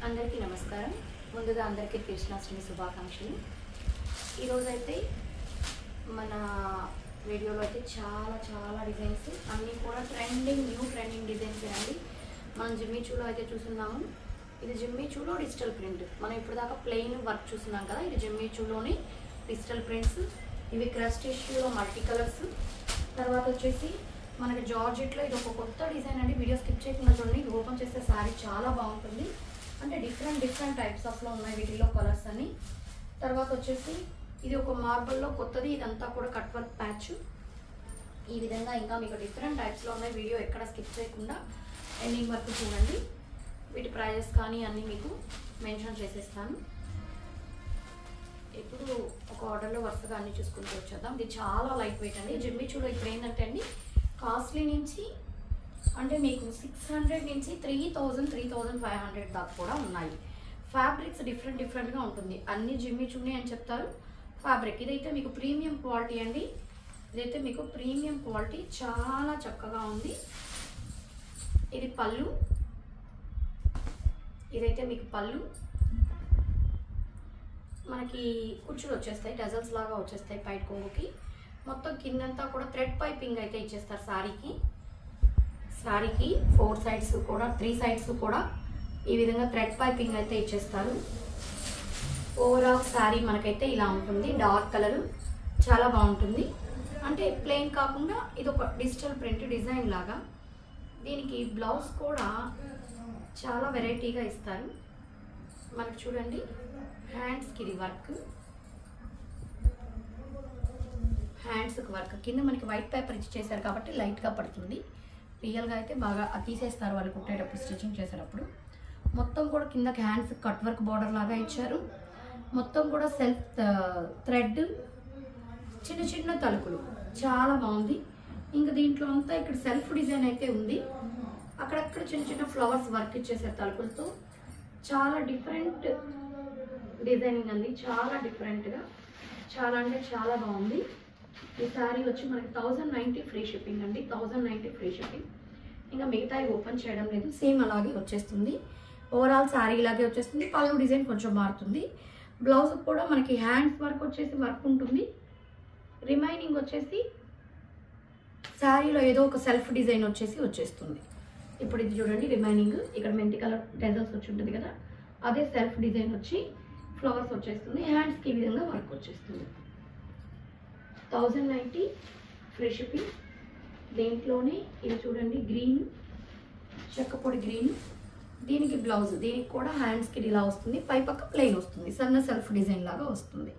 అందరికీ నమస్కారం. ముందుగా అందరికీ కృష్ణాష్టమి శుభాకాంక్షలు. ఈరోజు అయితే మన వీడియోలో అయితే చాలా డిజైన్స్ అన్నీ కూడా న్యూ ట్రెండింగ్ డిజైన్స్ అండి. మనం జిమ్మిచూలో అయితే చూస్తున్నాము. ఇది జిమ్మిచూలో డిజిటల్ ప్రింట్. మనం ఇప్పుడు దాకా ప్లెయిన్ వర్క్ చూస్తున్నాం కదా, ఇది జిమ్మిచూలోని డిజిటల్ ప్రింట్స్. ఇవి క్రష్ టిష్యూలో మల్టీ కలర్స్. తర్వాత వచ్చేసి మనకి జార్జెట్లో ఇది ఒక కొత్త డిజైన్ అండి. వీడియో స్కిప్ చేయకుండా చూడండి. ఇది ఓపెన్ చేస్తే శారీ చాలా బాగుంటుంది. అంటే డిఫరెంట్ టైప్స్ ఆఫ్లో ఉన్నాయి వీటిలో కలర్స్ అని. తర్వాత వచ్చేసి ఇది ఒక మార్బల్లో కొత్తది. ఇదంతా కూడా కట్ వర్క్ ప్యాచ్. ఈ విధంగా ఇంకా మీకు డిఫరెంట్ టైప్స్లో ఉన్నాయి. వీడియో ఎక్కడ స్కిప్ చేయకుండా ఎండింగ్ వరకు చూడండి. వీటి ప్రైజెస్ కానీ అన్నీ మీకు మెన్షన్ చేసేస్తాను. ఇప్పుడు ఒక ఆర్డర్లో వరుసగా అన్నీ చూసుకుంటూ వచ్చేద్దాం. ఇది చాలా లైట్ వెయిట్ అండి. జిమ్మిచూలో ఇప్పుడు ఏంటంటే అండి, కాస్ట్లీ నుంచి అంటే మీకు 600 నుంచి 3000-3500 దాకా కూడా ఉన్నాయి. ఫ్యాబ్రిక్స్ డిఫరెంట్గా ఉంటుంది. అన్ని జిమ్మిచూనే అని చెప్తారు ఫ్యాబ్రిక్. ఇదైతే మీకు ప్రీమియం క్వాలిటీ అండి. ఇదైతే మీకు ప్రీమియం క్వాలిటీ, చాలా చక్కగా ఉంది. ఇది పళ్ళు. ఇదైతే మీకు పళ్ళు. మనకి కుచ్చులు వచ్చేస్తాయి, డజల్స్ లాగా వచ్చేస్తాయి పైట కొంగుకి. మొత్తం కిందంతా కూడా థ్రెడ్ పైపింగ్ అయితే ఇచ్చేస్తారు శారీకి 4 సైడ్స్ కూడా 3 సైడ్స్ కూడా ఈ విధంగా థ్రెడ్ పైపింగ్ అయితే ఇచ్చేస్తారు. ఓవరాల్ శారీ మనకైతే ఇలా ఉంటుంది. డార్క్ కలర్ చాలా బాగుంటుంది. అంటే ప్లెయిన్ కాకుండా ఇది ఒక డిజిటల్ ప్రింట్ డిజైన్ లాగా. దీనికి బ్లౌజ్ కూడా చాలా వెరైటీగా ఇస్తారు. మనకు చూడండి, హ్యాండ్స్కి ఇది వర్క్, హ్యాండ్స్కి వర్క్. కింద మనకి వైట్ పేపర్ ఇచ్చి చేశారు కాబట్టి లైట్గా పడుతుంది. రియల్గా అయితే బాగా తీసేస్తారు వాళ్ళు కుట్టేటప్పుడు, స్టిచ్చింగ్ చేసేటప్పుడు. మొత్తం కూడా కిందకి హ్యాండ్స్ కట్ వర్క్ బార్డర్ లాగా ఇచ్చారు. మొత్తం కూడా సెల్ఫ్ థ్రెడ్, చిన్న తలుపులు, చాలా బాగుంది. ఇంకా దీంట్లో అంతా ఇక్కడ సెల్ఫ్ డిజైన్ అయితే ఉంది. అక్కడక్కడ చిన్న ఫ్లవర్స్ వర్క్ ఇచ్చేసారు తలుపులతో. చాలా డిఫరెంట్ డిజైనింగ్ అండి, చాలా డిఫరెంట్గా, చాలా అంటే చాలా బాగుంది. ఈ శారీ వచ్చి మనకి 1090 ఫ్రీ షిప్పింగ్ అండి. 1090 ఫ్రీ షిప్పింగ్. ఇంకా మిగతాయి ఓపెన్ చేయడం లేదు, సేమ్ అలాగే వచ్చేస్తుంది. ఓవరాల్ శారీ ఇలాగే వచ్చేస్తుంది. పళ్ళు డిజైన్ కొంచెం మారుతుంది. బ్లౌజ్ కూడా మనకి హ్యాండ్స్ వర్క్ వచ్చేసి వర్క్ ఉంటుంది. రిమైనింగ్ వచ్చేసి శారీలో ఏదో ఒక సెల్ఫ్ డిజైన్ వచ్చేస్తుంది. ఇప్పుడు ఇది చూడండి, రిమైనింగ్ ఇక్కడ మెంతి కలర్ డెజల్స్ వచ్చి ఉంటుంది కదా, అదే సెల్ఫ్ డిజైన్ వచ్చి ఫ్లవర్స్ వచ్చేస్తుంది. హ్యాండ్స్కి ఈ విధంగా వర్క్ వచ్చేస్తుంది. 1090 ఫ్రీ షిప్పింగ్. దీంట్లోనే ఇది చూడండి, గ్రీన్, చెక్కపొడి గ్రీన్. దీనికి బ్లౌజ్, దీనికి కూడా హ్యాండ్స్కి ఇలా వస్తుంది. పై పక్క ప్లెయిన్ వస్తుంది, సన్న సెల్ఫ్ డిజైన్ లాగా వస్తుంది.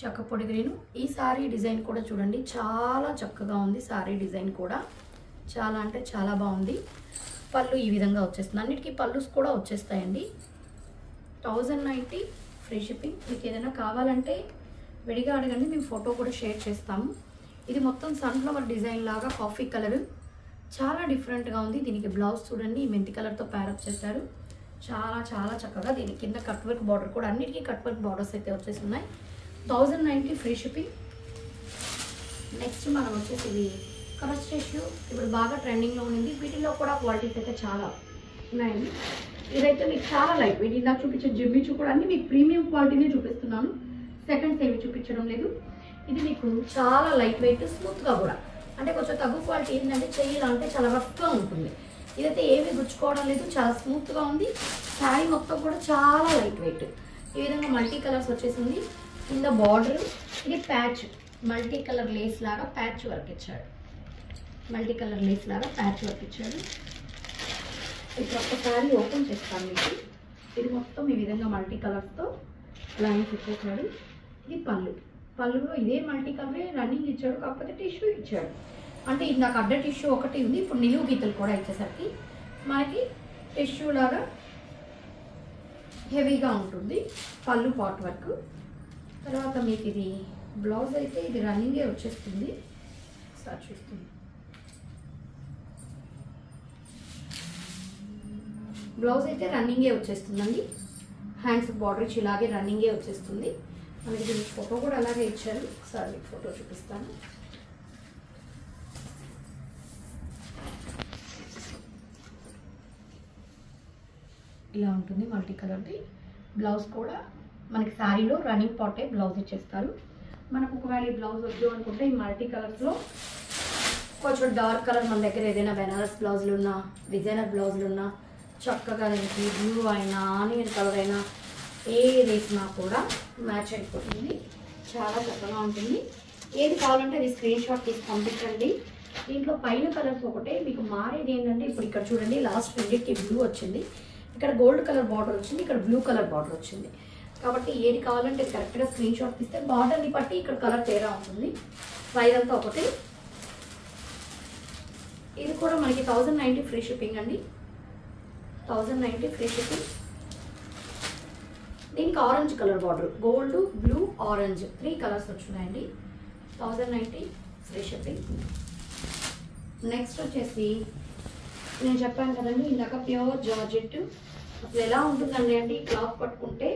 చెక్కపొడి గ్రీను. ఈ శారీ డిజైన్ కూడా చూడండి, చాలా చక్కగా ఉంది. శారీ డిజైన్ కూడా చాలా అంటే చాలా బాగుంది. పళ్ళు ఈ విధంగా వచ్చేస్తుంది. అన్నిటికీ పళ్ళుస్ కూడా వచ్చేస్తాయండి. 1090 ఫ్రీ షిప్పింగ్. మీకు ఏదైనా కావాలంటే విడిగా అడగండి, మేము ఫోటో కూడా షేర్ చేస్తాము. ఇది మొత్తం సన్ఫ్లవర్ డిజైన్ లాగా కాఫీ కలర్, చాలా డిఫరెంట్గా ఉంది. దీనికి బ్లౌజ్ చూడండి, మెంతి కలర్తో ప్యారప్ చేశారు. చాలా చక్కగా. దీని కింద కట్ వర్క్ బార్డర్ కూడా, అన్నిటికీ కట్ వర్క్ బార్డర్స్ అయితే వచ్చేస్తున్నాయి. 1090 ఫ్రీ షిప్పింగ్. నెక్స్ట్ మనం వచ్చేసి ఇది క్రష్ టిష్యూ. ఇప్పుడు బాగా ట్రెండింగ్లో ఉంది. వీటిలో కూడా క్వాలిటీస్ అయితే చాలా ఉన్నాయండి. ఇదైతే మీకు చాలా లైట్ వెయిట్. ఇలా చూపించే జిమ్మిచూ కూడా అన్ని మీకు ప్రీమియం క్వాలిటీనే చూపిస్తున్నాను, సెకండ్స్ ఏమి చూపించడం లేదు. ఇది మీకు చాలా లైట్ వెయిట్, స్మూత్గా కూడా. అంటే కొంచెం తగ్గు క్వాలిటీ ఏంటంటే చెయ్యిలా అంటే చాలా రఫ్గా ఉంటుంది. ఇదైతే ఏమీ గుచ్చుకోవడం లేదు, చాలా స్మూత్గా ఉంది. శారీ మొత్తం కూడా చాలా లైట్ వెయిట్. ఈ విధంగా మల్టీ కలర్స్ వచ్చేసింది. కింద బార్డర్, ఇది ప్యాచ్, మల్టీ కలర్ లేస్ లాగా ప్యాచ్ వర్క్ ఇచ్చాడు. మల్టీ కలర్ లేస్ లాగా ప్యాచ్ వర్క్ ఇచ్చాడు. ఇప్పుడు ఒక్కసారి ఓపెన్ చేస్తాను మీకు. ఇది మొత్తం ఈ విధంగా మల్టీ కలర్స్తో లైన్స్ ఇచ్చేసాడు. ఇది పళ్ళులో ఇదే మల్టీ కలరే రన్నింగ్ ఇచ్చాడు, కాకపోతే టిష్యూ ఇచ్చాడు. అంటే ఇందాక అడ్డ టిష్యూ ఒకటి ఉంది, ఇప్పుడు నిలువు గీతలు కూడా ఇచ్చేసరికి మనకి టిష్యూ లాగా హెవీగా ఉంటుంది. పళ్ళు పాట్ వర్క్. తర్వాత మీకు ఇది బ్లౌజ్ అయితే ఇది రన్నింగే వచ్చేస్తుంది. ఒకసారి చూస్తుంది. బ్లౌజ్ అయితే రన్నింగే వచ్చేస్తుందండి. హ్యాండ్స్ బార్డర్ ఇచ్చి ఇలాగే రన్నింగే వచ్చేస్తుంది. మనకి దీనికి ఫోటో కూడా అలాగే ఇచ్చారు. ఒకసారి మీకు ఫోటో చూపిస్తాను. ఇలా ఉంటుంది మల్టీ కలర్ది. బ్లౌజ్ కూడా మనకి శారీలో రన్నింగ్ పాటే బ్లౌజ్ ఇచ్చేస్తారు. మనకు ఒకవేళ ఈ బ్లౌజ్ వద్దు అనుకుంటే ఈ మల్టీ కలర్స్లో కొంచెం డార్క్ కలర్ మన దగ్గర ఏదైనా బెనారస్ బ్లౌజులు ఉన్నా, డిజైనర్ బ్లౌజులు ఉన్నా చక్కగా దానికి బ్లూ అయినా ఆనియన్ కలర్ అయినా ఏది వేసినా కూడా మ్యాచ్ అయిపోతుంది. చాలా చక్కగా ఉంటుంది. ఏది కావాలంటే అది స్క్రీన్ షాట్ తీసి పంపించండి. దీంట్లో పైన కలర్స్ ఒకటే మీకు మారేది ఏంటంటే ఇప్పుడు ఇక్కడ చూడండి లాస్ట్ రెండింటికి బ్లూ వచ్చింది, ఇక్కడ గోల్డ్ కలర్ బార్డర్ వచ్చింది, ఇక్కడ బ్లూ కలర్ బార్డర్ వచ్చింది. కాబట్టి ఏది కావాలంటే కరెక్ట్గా స్క్రీన్ షాట్ తీస్తే బార్డర్ని బట్టి ఇక్కడ కలర్ తేడా ఉంటుంది. ప్రైస్ అంతా ఒకటి. ఇది కూడా మనకి 1090 ఫ్రీ షిప్పింగ్ అండి. 1090 ఫ్రీ షిప్పింగ్. దీనికి orange colour border, gold, blue, orange 3 colours వచ్చినాయండి. 1090 ఫ్రీ షిప్పింగ్. నెక్స్ట్ వచ్చేసి నేను చెప్పాను కదండి ఇందాక ప్యూర్ జార్జెట్. అసలు ఎలా ఉంటుందండి అంటే ఈ క్లాత్ పట్టుకుంటే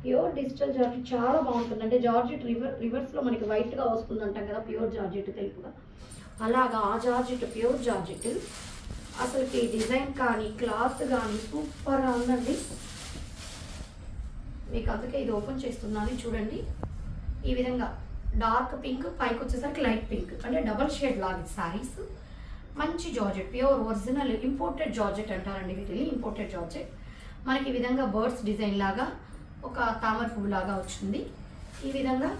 ప్యూర్ డిజిటల్ జార్జెట్ చాలా బాగుంటుంది. అంటే జార్జెట్ రివర్స్లో మనకి వైట్గా వస్తుంది అంటాం కదా ప్యూర్ జార్జెట్ తెలుపుగా, అలాగా ఆ జార్జెట్ ప్యూర్ జార్జెట్. అసలుకి డిజైన్ కానీ క్లాత్ కానీ సూపర్గా ఉందండి. మీకు అందుకే ఇది ఓపెన్ చేస్తున్నాను చూడండి. ఈ విధంగా డార్క్ పింక్ పైకి వచ్చేసరికి లైట్ పింక్, అంటే డబల్ షేడ్ లాగా శారీస్. మంచి georgette, pure original imported georgette అంటారండి వీటిని, ఇంపోర్టెడ్ జార్జెట్. మనకి ఈ విధంగా బర్డ్స్ డిజైన్ లాగా ఒక తామర పువ్వు లాగా వచ్చింది. ఈ విధంగా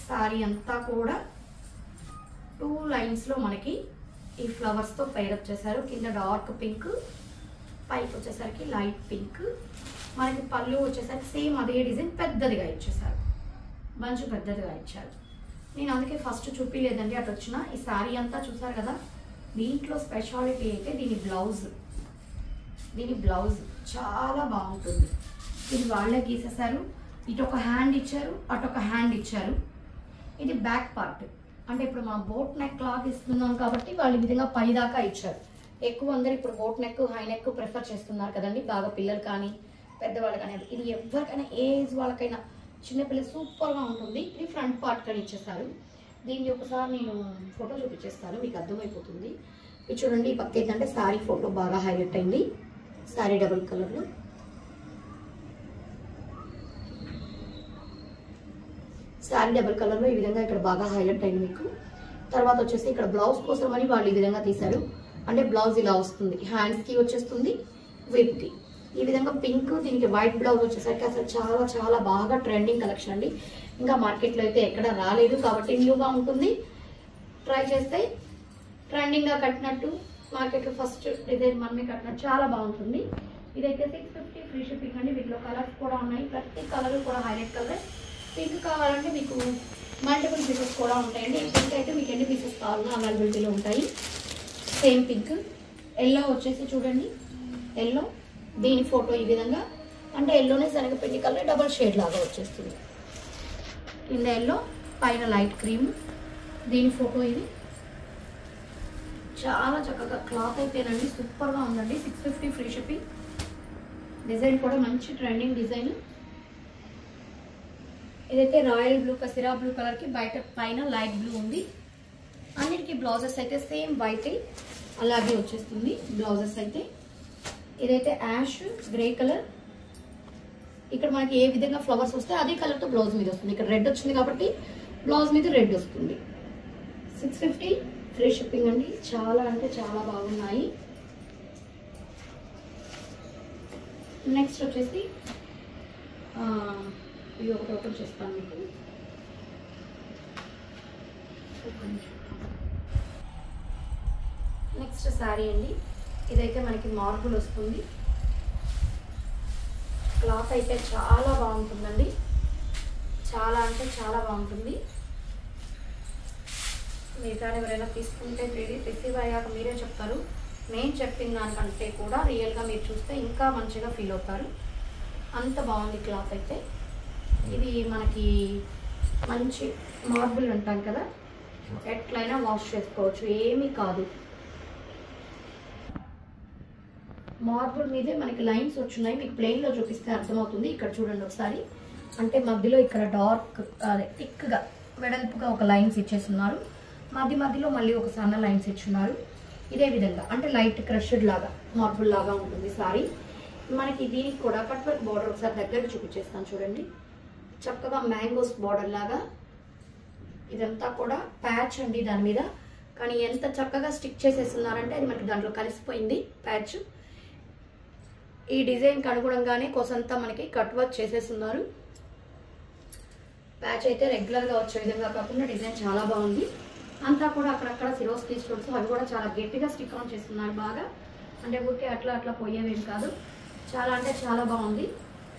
శారీ అంతా కూడా 2 లైన్స్లో మనకి ఈ ఫ్లవర్స్తో పైరప్ చేశారు. కింద డార్క్ పింక్, పైకి వచ్చేసరికి లైట్ పింక్. మనకి పళ్ళు వచ్చేసరికి సేమ్ అదే డిజైన్ పెద్దదిగా ఇచ్చేసారు, మంచి పెద్దదిగా ఇచ్చారు. నేను అందుకే ఫస్ట్ చూపించలేదండి అటు వచ్చిన. ఈ శారీ అంతా చూసారు కదా, దీంట్లో స్పెషాలిటీ అయితే దీని బ్లౌజ్ చాలా బాగుంటుంది. ఇది వాళ్ళే గీసేసారు. ఇటు ఒక హ్యాండ్ ఇచ్చారు, అటు ఒక హ్యాండ్ ఇచ్చారు. ఇది బ్యాక్ పార్ట్, అంటే ఇప్పుడు మనం బోట్ నెక్ లాగా ఇస్తున్నాం కాబట్టి వాళ్ళు ఈ విధంగా పై దాకా ఇచ్చారు. ఎక్కువ అందరు ఇప్పుడు boat neck, high neck prefer చేస్తున్నారు కదండి, బాగా పిల్లలు కానీ పెద్దవాళ్ళు కానీ. ఇది ఎవరికైనా ఏజ్ వాళ్ళకైనా చిన్నపిల్లలు సూపర్గా ఉంటుంది. ఇది ఫ్రంట్ పార్ట్ కానీ ఇచ్చేస్తారు. దీన్ని ఒకసారి నేను ఫోటో చూపించేస్తాను, మీకు అర్థమైపోతుంది. ఇది చూడండి, ఈ పక్క ఏంటంటే శారీ ఫోటో బాగా హైలైట్ అయింది. శారీ డబుల్ కలర్లో, శారీ డబుల్ కలర్లో ఈ విధంగా ఇక్కడ బాగా హైలైట్ అయింది మీకు. తర్వాత వచ్చేసి ఇక్కడ బ్లౌజ్ కోసం అని వాళ్ళు ఈ విధంగా తీశారు. అంటే బ్లౌజ్ ఇలా వస్తుంది, హ్యాండ్స్కి వచ్చేస్తుంది, వీపుకి ఈ విధంగా పింక్. దీనికి వైట్ బ్లౌజ్ వచ్చేసరికి అసలు చాలా చాలా బాగా ట్రెండింగ్ కలెక్షన్ అండి. ఇంకా మార్కెట్లో అయితే ఎక్కడ రాలేదు కాబట్టి న్యూగా ఉంటుంది. ట్రై చేస్తే ట్రెండింగ్గా కట్టినట్టు, మార్కెట్లో ఫస్ట్ డిజైన్ మనమే కట్టినట్టు చాలా బాగుంటుంది. ఇదైతే 650 ఫ్రీ షిప్పింగ్ అండి. వీటిలో కలర్స్ కూడా ఉన్నాయి, ప్రతి కలర్ కూడా హైలైట్ కలర్. పింక్ కావాలంటే మీకు మల్టిపుల్ పీసెస్ కూడా ఉంటాయండి. పింక్ అయితే మీకు ఎన్ని పీసెస్ కావాలన్నా అవైలబిలిటీలో ఉంటాయి. Same pink. ఎల్లో వచ్చేసి చూడండి, ఎల్లో. దీని ఫోటో ఈ విధంగా, అంటే ఎల్లోనే శనగపిండి కలర్ డబల్ షేడ్ లాగా వచ్చేస్తుంది. కింద ఎల్లో, పైన లైట్ క్రీమ్. దీని ఫోటో ఇది. చాలా చక్కగా క్లాత్ అయితేనండి సూపర్గా ఉందండి. 650 ఫ్రీ షిప్పింగ్. డిజైన్ కూడా మంచి ట్రెండింగ్ డిజైన్. ఇదైతే రాయల్ బ్లూ, కసిరా బ్లూ కలర్కి పైన లైట్ బ్లూ ఉంది. అన్నిటికీ బ్లౌజెస్ అయితే సేమ్ వైట్ అలాగే వచ్చేస్తుంది బ్లౌజెస్ అయితే. ఇదైతే యాష్ గ్రే కలర్. ఇక్కడ మనకి ఏ విధంగా ఫ్లవర్స్ వస్తే అదే కలర్తో బ్లౌజ్ మీద వస్తుంది. ఇక్కడ రెడ్ వచ్చింది కాబట్టి బ్లౌజ్ మీద రెడ్ వస్తుంది. 650 ఫ్రీ షిప్పింగ్ అండి. చాలా అంటే చాలా బాగున్నాయి. నెక్స్ట్ వచ్చేసి ఇది ఒకటి ఓపెన్ చేస్తాను మీకు. నెక్స్ట్ శారీ అండి. ఇదైతే మనకి మార్బుల్ వస్తుంది. క్లాత్ అయితే చాలా బాగుంటుందండి, చాలా అంటే చాలా బాగుంటుంది. మిగతా ఎవరైనా తీసుకుంటే రిసీవ్ అయ్యాక మీరే చెప్తారు, నేను చెప్పిన దానికంటే కూడా రియల్గా మీరు చూస్తే ఇంకా మంచిగా ఫీల్ అవుతారు. అంత బాగుంది క్లాత్ అయితే. ఇది మనకి మంచి మార్బుల్ అంటాం కదా, ఎట్లయినా వాష్ చేసుకోవచ్చు, ఏమీ కాదు. మార్బుల్ మీదే మనకి లైన్స్ వచ్చున్నాయి. మీకు ప్లెయిన్లో చూపిస్తే అర్థమవుతుంది. ఇక్కడ చూడండి ఒకసారి, అంటే మధ్యలో ఇక్కడ డార్క్ థిక్గా వెడల్పుగా ఒక లైన్స్ ఇచ్చేస్తున్నారు. మధ్యలో మళ్ళీ ఒక సన్న లైన్స్ ఇచ్చున్నారు. ఇదే విధంగా అంటే లైట్ క్రష్డ్ లాగా మార్బుల్ లాగా ఉంటుంది సారీ. మనకి దీనికి కూడా కట్ వర్క్ బార్డర్ ఒకసారి దగ్గర చూపించేస్తాను చూడండి. చక్కగా మ్యాంగోస్ బార్డర్ లాగా ఇదంతా కూడా ప్యాచ్ అండి దాని మీద. కానీ ఎంత చక్కగా స్టిక్ చేసేస్తున్నారంటే అది మనకి దాంట్లో కలిసిపోయింది ప్యాచ్. ఈ డిజైన్కి అనుగుణంగానే కోసంతా మనకి కట్ వర్క్ చేసేస్తున్నారు. ప్యాచ్ అయితే రెగ్యులర్గా వచ్చే విధంగా కాకుండా డిజైన్ చాలా బాగుంది. అంతా కూడా అక్కడక్కడ సిరోస్కీ స్టోన్స్ అవి కూడా చాలా గట్టిగా స్టిక్ ఆన్ చేస్తున్నారు బాగా. అంటే ఊరికే అట్లా అట్లా పోయేవేం కాదు. చాలా అంటే చాలా బాగుంది.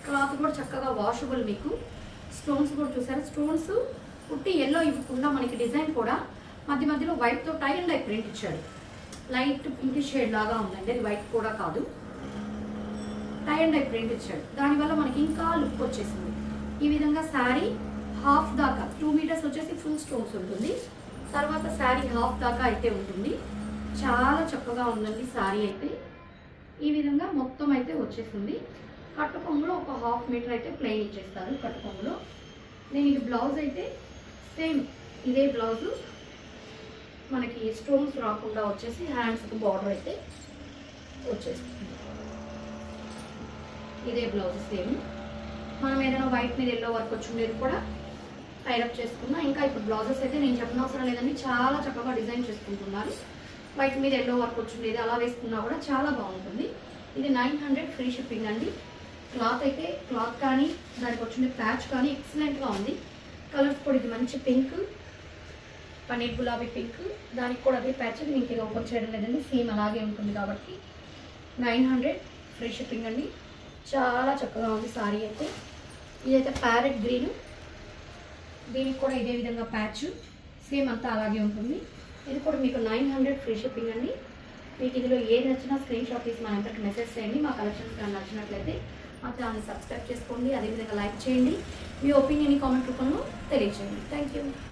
క్లాత్ కూడా చక్కగా వాషబుల్. మీకు స్టోన్స్ కూడా చూసారు. స్టోన్స్ పుట్టి ఎల్లో ఇవ్వకుండా మనకి డిజైన్ కూడా మధ్య మధ్యలో వైట్తో టై అండ్ డై ప్రింట్ ఇచ్చాడు. లైట్ పింక్ షేడ్ లాగా ఉందండి. అది వైట్ కూడా కాదు, టై అండ్ డై ప్రింట్ ఇచ్చాడు. దానివల్ల మనకి ఇంకా లుక్ వచ్చేసింది. ఈ విధంగా శారీ హాఫ్ దాకా 2 మీటర్స్ వచ్చేసి ఫుల్ స్టోన్స్ ఉంటుంది. తర్వాత శారీ హాఫ్ దాకా అయితే ఉంటుంది. చాలా చక్కగా ఉందండి శారీ అయితే. ఈ విధంగా మొత్తం అయితే వచ్చేసింది. కట్టు కొంగులో ఒక హాఫ్ మీటర్ అయితే ప్లెయిన్ ఇచ్చేస్తారు కట్టు కొంగులో. దీనికి బ్లౌజ్ అయితే సేమ్ ఇదే బ్లౌజు మనకి స్టోన్స్ రాకుండా వచ్చేసి హ్యాండ్స్కి బార్డర్ అయితే వచ్చేస్తుంది. ఇదే బ్లౌజ్ సేమ్. మనం ఏదైనా వైట్ మీద ఎల్లో వర్క్ వచ్చి ఉండేది కూడా టైరప్ చేసుకున్నా. ఇంకా ఇప్పుడు బ్లౌజెస్ అయితే నేను చెప్పిన అవసరం లేదండి, చాలా చక్కగా డిజైన్ చేసుకుంటున్నారు. వైట్ మీద ఎల్లో వర్క్ వచ్చి ఉండేది అలా వేసుకున్నా కూడా చాలా బాగుంటుంది. ఇది 900 ఫ్రీ షిప్పింగ్ అండి. క్లాత్ అయితే క్లాత్ కానీ దానికి వచ్చిండే ప్యాచ్ కానీ ఎక్సలెంట్గా ఉంది. కలర్స్ కూడా ఇది మంచి పింక్, పన్నీర్ గులాబీ పింక్, దానికి కూడా అదే ప్యాచ్. మీకు ఇది ఓపెన్ చేయడం లేదండి, సేమ్ అలాగే ఉంటుంది కాబట్టి 900 ఫ్రీ షిప్పింగ్ అండి. చాలా చక్కగా ఉంది సారీ అయితే. ఇదైతే ప్యారెట్ గ్రీన్, దీనికి కూడా ఇదే విధంగా ప్యాచ్ సేమ్ అంతా అలాగే ఉంటుంది. ఇది కూడా మీకు 900 ఫ్రీ షిప్పింగ్ అండి. మీకు ఇందులో ఏది నచ్చినా స్క్రీన్ షాట్ తీసి మా నెంబర్కి మెసేజ్ చేయండి. మా కలెక్షన్స్ కానీ నచ్చినట్లయితే మా ఛానల్ని సబ్స్క్రైబ్ చేసుకోండి. అదేవిధంగా లైక్ చేయండి. మీ ఒపీనియన్ కామెంట్ రూపంలో తెలియజేయండి. Thank you.